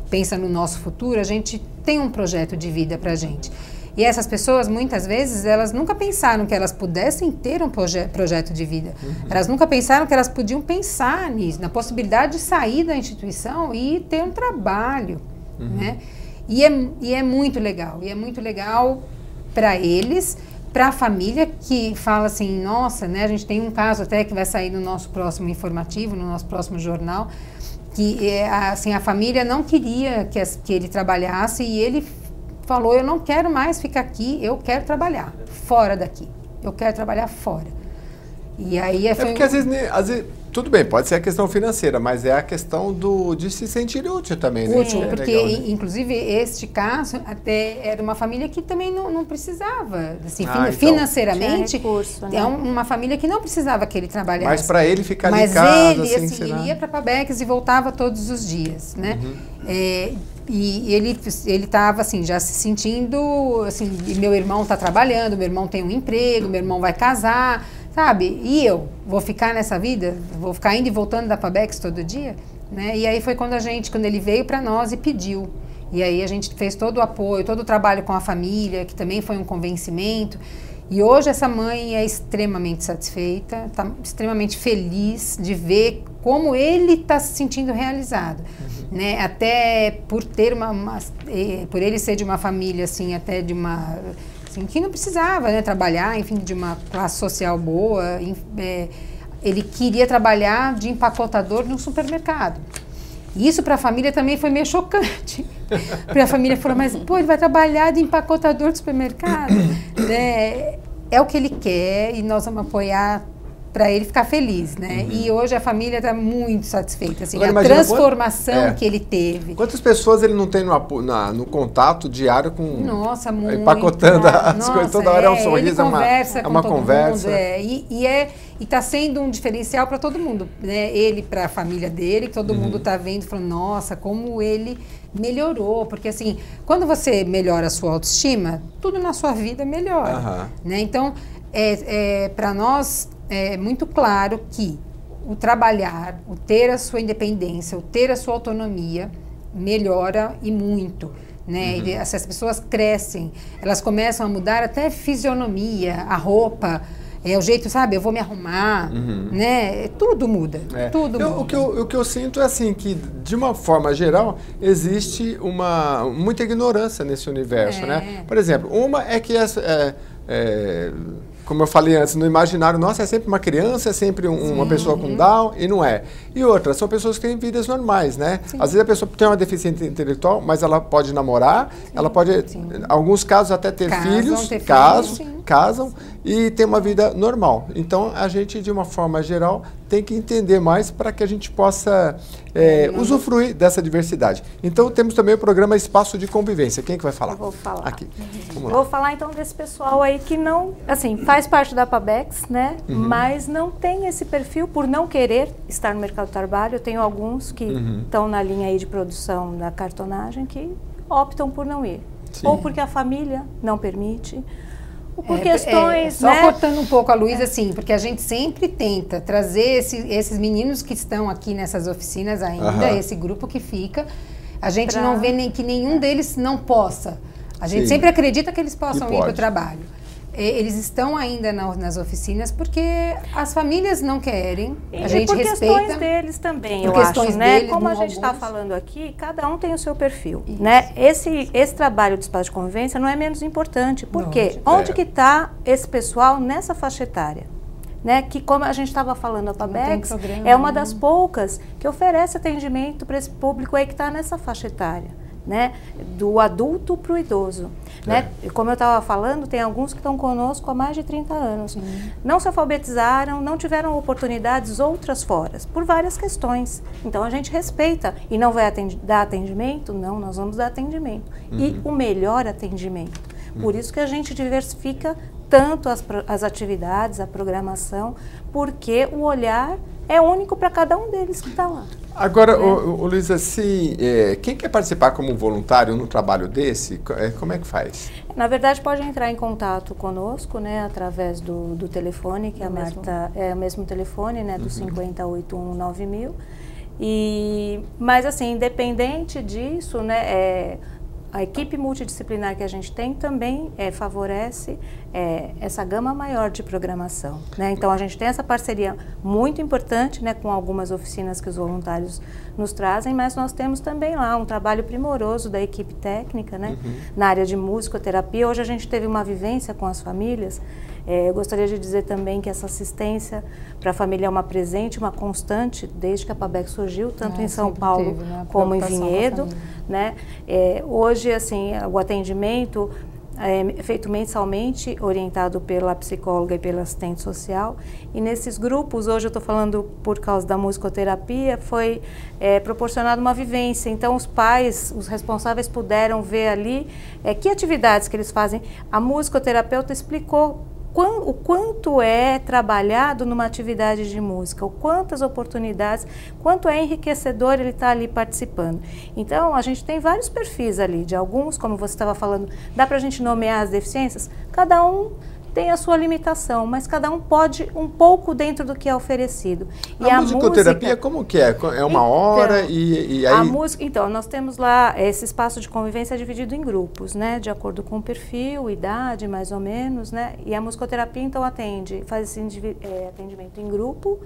pensa no nosso futuro, a gente tem um projeto de vida pra gente. E essas pessoas, muitas vezes, elas nunca pensaram que elas pudessem ter um projeto de vida. Elas nunca pensaram que elas podiam pensar nisso, na possibilidade de sair da instituição e ter um trabalho, né? E é muito legal. E é muito legal para eles, para a família, que fala assim, nossa, né? A gente tem um caso até que vai sair no nosso próximo informativo, no nosso próximo jornal, que assim, a família não queria que ele trabalhasse e ele falou, eu não quero mais ficar aqui, eu quero trabalhar fora daqui, eu quero trabalhar fora. E aí porque às vezes, tudo bem, pode ser a questão financeira, mas é a questão de se sentir útil também. Útil, né? porque legal, né? Inclusive este caso até era uma família que também não precisava, assim, então, financeiramente, recurso, né? É uma família que não precisava que ele trabalhasse. Mas para ele ficar ali em casa, Mas ele ia para a Pabex e voltava todos os dias, né? E ele estava assim, já se sentindo, assim, meu irmão está trabalhando, meu irmão tem um emprego, meu irmão vai casar, sabe? E eu vou ficar nessa vida, vou ficar indo e voltando da Pabex todo dia, né? E aí foi quando ele veio para nós e pediu. E aí a gente fez todo o apoio, todo o trabalho com a família, que também foi um convencimento. E hoje essa mãe é extremamente satisfeita, está extremamente feliz de ver como ele está se sentindo realizado, né? Até por ter por ele ser de uma família assim, até de uma assim, que não precisava, né, trabalhar, enfim, de uma classe social boa, ele queria trabalhar de empacotador num supermercado. Isso para a família também foi meio chocante. Porque a família falou, mas pô, ele vai trabalhar de empacotador de supermercado? Né? É o que ele quer e nós vamos apoiar para ele ficar feliz, né? E hoje a família está muito satisfeita, assim, a transformação que ele teve. Quantas pessoas ele não tem no contato diário com... Nossa, muito. Empacotando as coisas, toda hora é um sorriso, é uma conversa. Mundo, E está sendo um diferencial para todo mundo, né? Ele para a família dele, todo mundo está vendo, falando, nossa, como ele melhorou, porque assim, quando você melhora a sua autoestima, tudo na sua vida melhora, né? Então, para nós é muito claro que o trabalhar, o ter a sua independência, o ter a sua autonomia melhora e muito, né? E essas pessoas crescem, elas começam a mudar até a fisionomia, a roupa, o jeito, sabe, eu vou me arrumar, né? Tudo muda, tudo muda. O que eu sinto é assim, que de uma forma geral existe muita ignorância nesse universo, né? Por exemplo, uma é que como eu falei antes, no imaginário nosso é sempre uma criança, é sempre uma pessoa com Down, e não é. E outra, são pessoas que têm vidas normais, né? Sim. Às vezes a pessoa tem uma deficiência intelectual, mas ela pode namorar, ela pode, em alguns casos, até ter filhos, casam e ter uma vida normal. Então, a gente, de uma forma geral, tem que entender mais para que a gente possa usufruir dessa diversidade. Então, temos também o programa Espaço de Convivência. Quem é que vai falar? Eu vou falar. Aqui. Vamos lá. Vou falar, então, desse pessoal aí que não, assim, faz parte da Pabex, né? Mas não tem esse perfil por não querer estar no mercado de trabalho. Eu tenho alguns que estão na linha aí de produção da cartonagem que optam por não ir. Sim. Ou porque a família não permite, ou por questões, só né? cortando um pouco a luz, assim, porque a gente sempre tenta trazer esses meninos que estão aqui nessas oficinas ainda, esse grupo que fica, a gente não vê que nenhum deles não possa. A gente sempre acredita que eles possam ir para o trabalho. Eles estão ainda nas oficinas porque as famílias não querem, a gente por respeita. Questões deles também, eu acho, né? Como a gente está falando aqui, cada um tem o seu perfil, né? Esse trabalho de espaço de convivência não é menos importante, porque onde que está esse pessoal nessa faixa etária? Né? Que, como a gente estava falando, a Pabex é uma das poucas que oferece atendimento para esse público aí que está nessa faixa etária, né? Do adulto para o idoso. Né? Como eu estava falando, tem alguns que estão conosco há mais de 30 anos. Não se alfabetizaram, não tiveram oportunidades outras fora, por várias questões. Então a gente respeita e não vai dar atendimento? Não, nós vamos dar atendimento. E o melhor atendimento. Por isso que a gente diversifica tanto as atividades, a programação, porque o olhar é único para cada um deles que está lá. Agora, Luísa, assim, quem quer participar como voluntário num trabalho desse, como é que faz? Na verdade, pode entrar em contato conosco, né, através do telefone, que a Marta é o mesmo telefone, né, do 50819000. Mas, assim, independente disso, né, a equipe multidisciplinar que a gente tem também favorece essa gama maior de programação, né? Então, a gente tem essa parceria muito importante, né, com algumas oficinas que os voluntários nos trazem, mas nós temos também lá um trabalho primoroso da equipe técnica, né, na área de musicoterapia. Hoje a gente teve uma vivência com as famílias. Eu gostaria de dizer também que essa assistência para a família é uma presente, uma constante, desde que a PABEC surgiu, tanto em São Paulo como em Vinhedo, né? Hoje, assim, o atendimento é feito mensalmente, orientado pela psicóloga e pelo assistente social. E nesses grupos, hoje eu estou falando por causa da musicoterapia, foi proporcionada uma vivência. Então, os pais, os responsáveis puderam ver ali que atividades que eles fazem. A musicoterapeuta explicou o quanto é trabalhado numa atividade de música, o quantas oportunidades, quanto é enriquecedor ele estar ali participando. Então, a gente tem vários perfis ali, de alguns, como você estava falando, dá para a gente nomear as deficiências, cada um tem a sua limitação, mas cada um pode um pouco dentro do que é oferecido. E a musicoterapia, como que é? É uma hora e aí... A música, então, nós temos lá, esse espaço de convivência é dividido em grupos, né? De acordo com o perfil, idade, mais ou menos, né? E a musicoterapia, então, faz esse atendimento em grupo,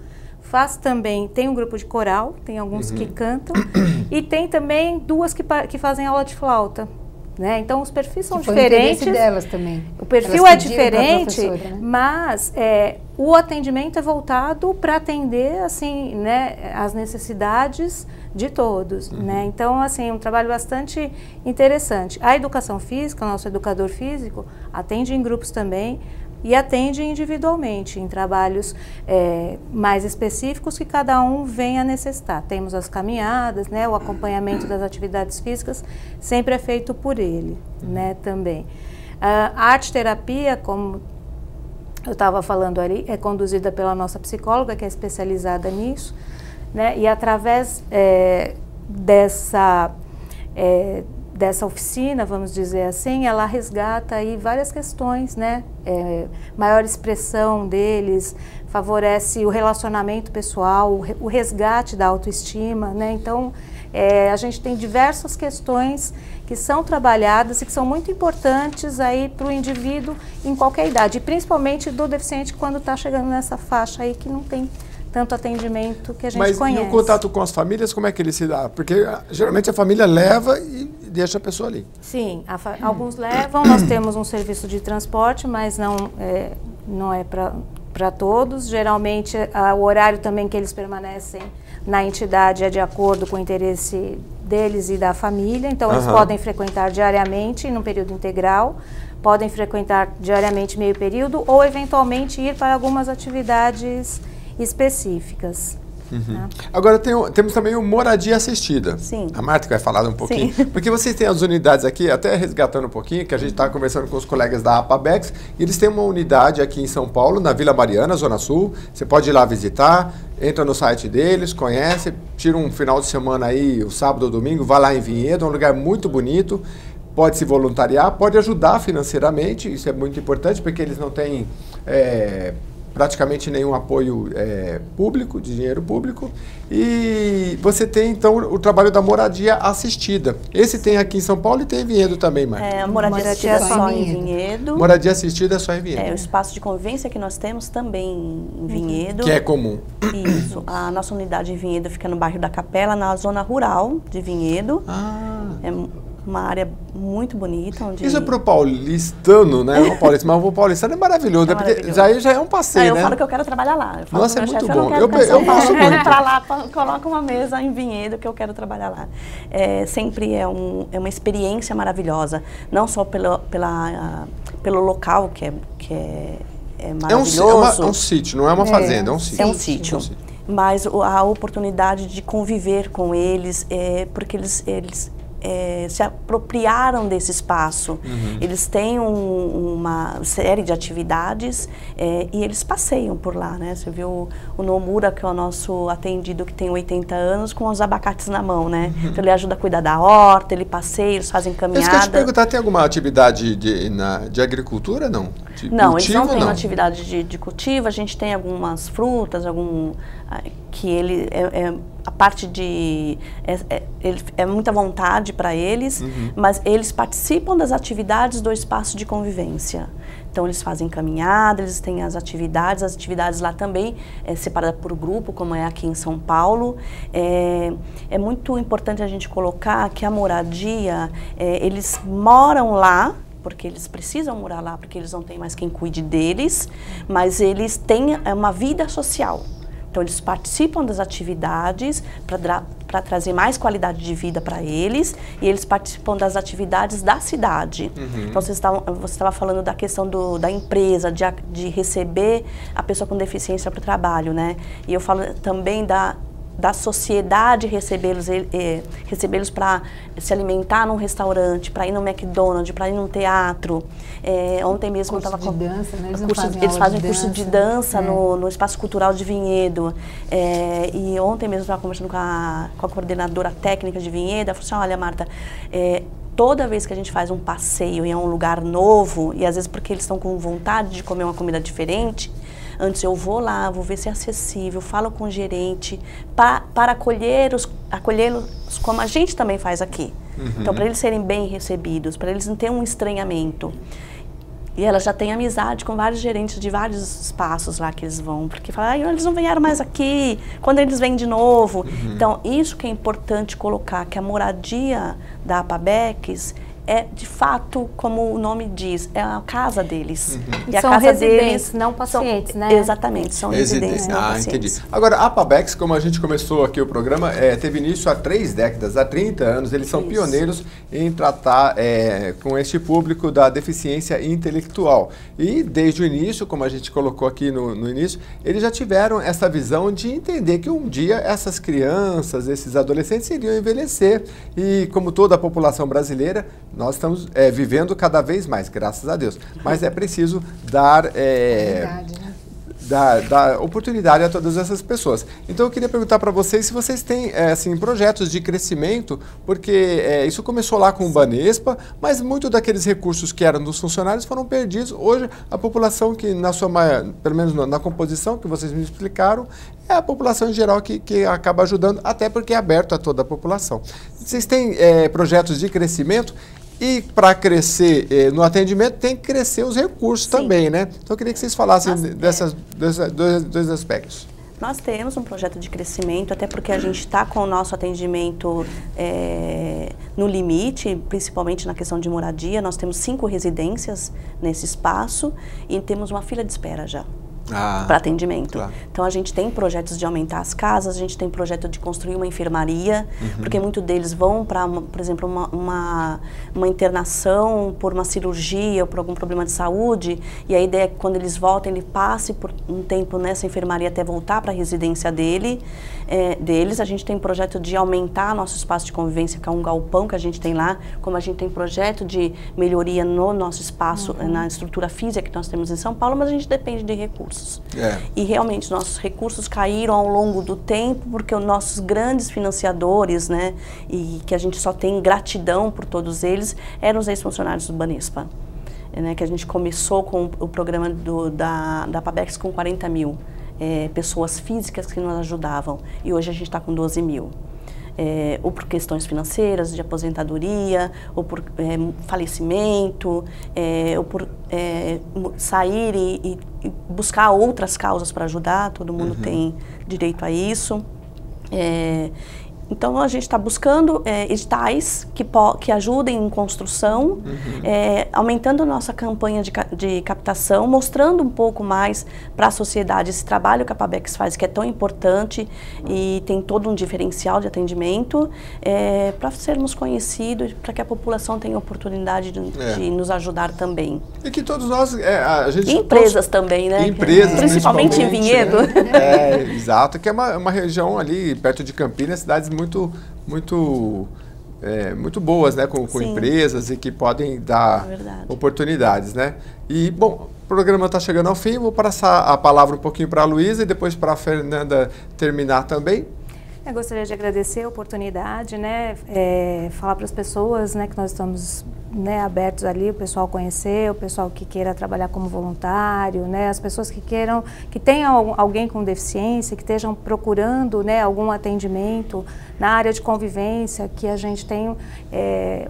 tem um grupo de coral, tem alguns que cantam, e tem também duas que fazem aula de flauta. Né? Então, os perfis são diferentes. Delas também. O perfil é diferente, né? Mas o atendimento é voltado para atender assim, né, as necessidades de todos. Né? Então, assim, um trabalho bastante interessante. A educação física, o nosso educador físico, atende em grupos também e atende individualmente, em trabalhos mais específicos que cada um vem a necessitar. Temos as caminhadas, né, o acompanhamento das atividades físicas, sempre é feito por ele, né, também. A arte-terapia, como eu estava falando ali, é conduzida pela nossa psicóloga, que é especializada nisso, né, e através dessa oficina, vamos dizer assim, ela resgata aí várias questões, né? Maior expressão deles, favorece o relacionamento pessoal, o resgate da autoestima, né? Então, a gente tem diversas questões que são trabalhadas e que são muito importantes aí para o indivíduo em qualquer idade, e principalmente do deficiente quando está chegando nessa faixa aí que não tem tanto atendimento que a gente conhece. Mas e o contato com as famílias, como é que ele se dá? Porque geralmente a família leva e deixa a pessoa ali. Sim, alguns levam, nós temos um serviço de transporte, mas não é para todos. Geralmente o horário também que eles permanecem na entidade é de acordo com o interesse deles e da família, então eles podem frequentar diariamente no período integral, podem frequentar diariamente meio período ou eventualmente ir para algumas atividades específicas. Né? Agora temos também o moradia assistida. Sim. A Marta vai falar um pouquinho. Sim. Porque vocês têm as unidades aqui, até resgatando um pouquinho, que a gente está conversando com os colegas da APABEX, e eles têm uma unidade aqui em São Paulo, na Vila Mariana, Zona Sul. Você pode ir lá visitar, entra no site deles, conhece, tira um final de semana aí, o sábado ou domingo, vai lá em Vinhedo, é um lugar muito bonito. Pode se voluntariar, pode ajudar financeiramente, isso é muito importante, porque eles não têm praticamente nenhum apoio público, de dinheiro público. E você tem, então, o trabalho da moradia assistida. Esse tem aqui em São Paulo e tem em Vinhedo também, Marta. Moradia assistida é só em Vinhedo. Moradia assistida é só em Vinhedo. O espaço de convivência que nós temos também em Vinhedo. Que é comum. Isso. A nossa unidade em Vinhedo fica no bairro da Capela, na zona rural de Vinhedo. É uma área muito bonita. Isso é para o paulistano, né? O paulistano, mas o paulistano é maravilhoso, né? Porque já é um passeio, né? Eu falo que eu quero trabalhar lá. Eu falo Nossa, é muito bom. Eu passo muito. Para lá, coloca uma mesa em Vinhedo que eu quero trabalhar lá. Sempre é uma experiência maravilhosa, não só pelo local que é maravilhoso. É um sítio, não é uma fazenda, é um sítio. É um sítio. Mas a oportunidade de conviver com eles, porque eles se apropriaram desse espaço. Eles têm uma série de atividades e eles passeiam por lá, né? Você viu o Nomura, que é o nosso atendido que tem 80 anos, com os abacates na mão, né? Então ele ajuda a cuidar da horta, ele passeia, eles fazem caminhada. Eu te perguntar, tem alguma atividade de agricultura, não? Não, cultivo, eles não têm uma atividade de cultivo, a gente tem algumas frutas, que ele a parte de é muita vontade para eles, mas eles participam das atividades do espaço de convivência. Então eles fazem caminhada, eles têm as atividades lá também separadas por grupo, como é aqui em São Paulo. É muito importante a gente colocar que a moradia, eles moram lá, porque eles precisam morar lá, porque eles não têm mais quem cuide deles, mas eles têm uma vida social. Então, eles participam das atividades para trazer mais qualidade de vida para eles, e eles participam das atividades da cidade. Então, você estava falando da questão da empresa, de receber a pessoa com deficiência para o trabalho, né? E eu falo também da sociedade recebê-los para se alimentar num restaurante, para ir no McDonald's, para ir num teatro. Ontem mesmo eu estava com dança, né? Eles fazem curso de dança no Espaço Cultural de Vinhedo. E ontem mesmo eu estava conversando com a coordenadora técnica de Vinhedo. Ela falou assim: olha, Marta, toda vez que a gente faz um passeio em um lugar novo, e às vezes porque eles estão com vontade de comer uma comida diferente, antes eu vou lá, vou ver se é acessível, falo com o gerente, para acolhê-los como a gente também faz aqui. Então, para eles serem bem recebidos, para eles não terem um estranhamento. E ela já tem amizade com vários gerentes de vários espaços lá que eles vão, porque falam, eles não vieram mais aqui, quando eles vêm de novo. Então, isso que é importante colocar, que a moradia da APABECS é, de fato, como o nome diz, é a casa deles. E são residentes, não pacientes, né? Exatamente, são residentes, não pacientes. Entendi. Agora, a APABECS, como a gente começou aqui o programa, teve início há 3 décadas, há 30 anos. Eles são pioneiros em tratar com este público da deficiência intelectual. E desde o início, como a gente colocou aqui no início, eles já tiveram essa visão de entender que um dia essas crianças, esses adolescentes iriam envelhecer. E como toda a população brasileira, nós estamos vivendo cada vez mais, graças a Deus. Mas é preciso dar oportunidade a todas essas pessoas. Então eu queria perguntar para vocês se vocês têm assim, projetos de crescimento, porque isso começou lá com o Banespa, mas muito daqueles recursos que eram dos funcionários foram perdidos. Hoje a população que, pelo menos na composição que vocês me explicaram, é a população em geral que acaba ajudando, até porque é aberto a toda a população. Vocês têm projetos de crescimento? E para crescer no atendimento, tem que crescer os recursos também, né? Então eu queria que vocês falassem desses dois aspectos. Nós temos um projeto de crescimento, até porque a gente está com o nosso atendimento no limite, principalmente na questão de moradia. Nós temos 5 residências nesse espaço e temos uma fila de espera já. Para atendimento. Claro. Então a gente tem projetos de aumentar as casas, a gente tem projeto de construir uma enfermaria, porque muitos deles vão para, por exemplo, uma internação por uma cirurgia ou por algum problema de saúde, e a ideia é que quando eles voltem, ele passe por um tempo nessa enfermaria até voltar para a residência deles. A gente tem projeto de aumentar nosso espaço de convivência, que é um galpão que a gente tem lá, como a gente tem projeto de melhoria no nosso espaço, na estrutura física que nós temos em São Paulo, mas a gente depende de recursos. E realmente nossos recursos caíram ao longo do tempo, porque os nossos grandes financiadores, né, e que a gente só tem gratidão por todos eles, eram os ex-funcionários do Banespa. Né, que a gente começou com o programa da APABECS com 40 mil pessoas físicas que nos ajudavam, e hoje a gente está com 12 mil. Ou por questões financeiras, de aposentadoria, ou por falecimento, ou por sair e buscar outras causas para ajudar, todo mundo tem direito a isso. Então, a gente está buscando editais que ajudem em construção, aumentando a nossa campanha de captação, mostrando um pouco mais para a sociedade esse trabalho que a APABECS faz, que é tão importante e tem todo um diferencial de atendimento, para sermos conhecidos, para que a população tenha oportunidade de nos ajudar também. E que todos nós... empresas também, né? Empresas, principalmente em Vinhedo. Exato, que é uma região ali perto de Campinas, cidades muito muito boas, né, com empresas e que podem dar oportunidades, né? E, bom, o programa está chegando ao fim, vou passar a palavra um pouquinho para a Luísa e depois para a Fernanda terminar também. Eu gostaria de agradecer a oportunidade, né, falar para as pessoas, né, que nós estamos, né, abertos ali, o pessoal conhecer, o pessoal que queira trabalhar como voluntário, né, as pessoas que queiram, que tenham alguém com deficiência, que estejam procurando, né, algum atendimento na área de convivência, que a gente tem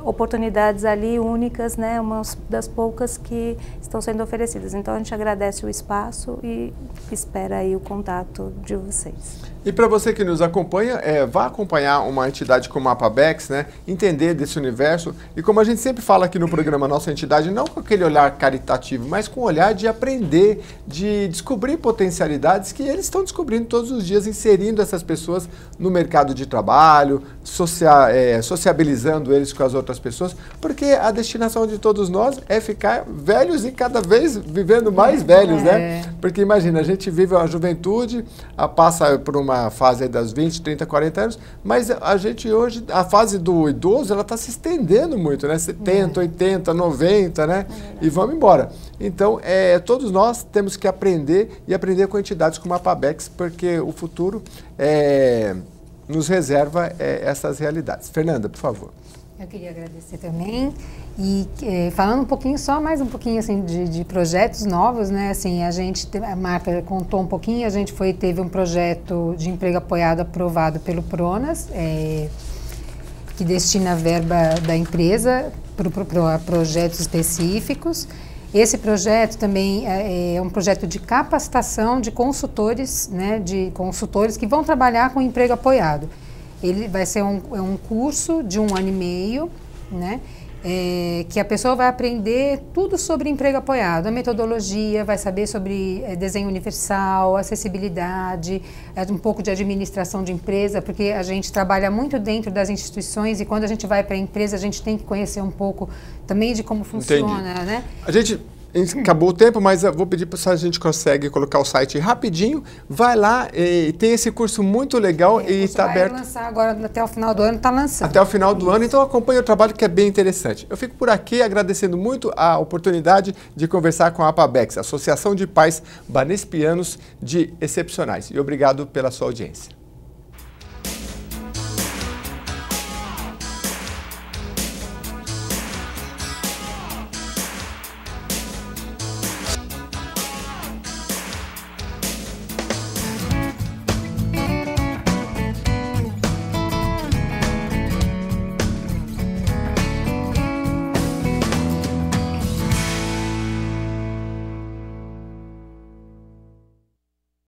oportunidades ali únicas, né, umas das poucas que estão sendo oferecidas. Então a gente agradece o espaço e espera aí o contato de vocês. E para você que nos acompanha, vá acompanhar uma entidade como a PABEX, né, entender desse universo e, como a gente sempre fala aqui no programa Nossa Entidade, não com aquele olhar caritativo, mas com o olhar de aprender, de descobrir potencialidades que eles estão descobrindo todos os dias, inserindo essas pessoas no mercado de trabalho, sociabilizando eles com as outras pessoas, porque a destinação de todos nós é ficar velhos e cada vez vivendo mais velhos, né? Porque imagina, a gente vive a juventude, passa por uma fase das 20, 30, 40 anos, mas a gente hoje, a fase do idoso, ela está se estendendo muito, né? 70, 80, 90, né? E vamos embora. Então, todos nós temos que aprender e aprender com entidades como a PABEX, porque o futuro nos reserva essas realidades. Fernanda, por favor. Eu queria agradecer também e falando um pouquinho, só mais um pouquinho assim de projetos novos, né? Assim, a Marta contou um pouquinho, a gente teve um projeto de emprego apoiado aprovado pelo PRONAS, que destina a verba da empresa para projetos específicos. Esse projeto também é um projeto de capacitação de consultores, né? De consultores que vão trabalhar com emprego apoiado. Ele vai ser um curso de 1 ano e meio, né? Que a pessoa vai aprender tudo sobre emprego apoiado, a metodologia, vai saber sobre desenho universal, acessibilidade, um pouco de administração de empresa, porque a gente trabalha muito dentro das instituições e quando a gente vai para a empresa a gente tem que conhecer um pouco também de como funciona, né? Acabou o tempo, mas eu vou pedir se a gente consegue colocar o site rapidinho. Vai lá, tem esse curso muito legal e está aberto. Vai lançar agora, até o final do ano, está lançando. Até o final do ano, então acompanhe o trabalho que é bem interessante. Eu fico por aqui agradecendo muito a oportunidade de conversar com a PABEX, Associação de Pais Banespianos de Excepcionais. E obrigado pela sua audiência.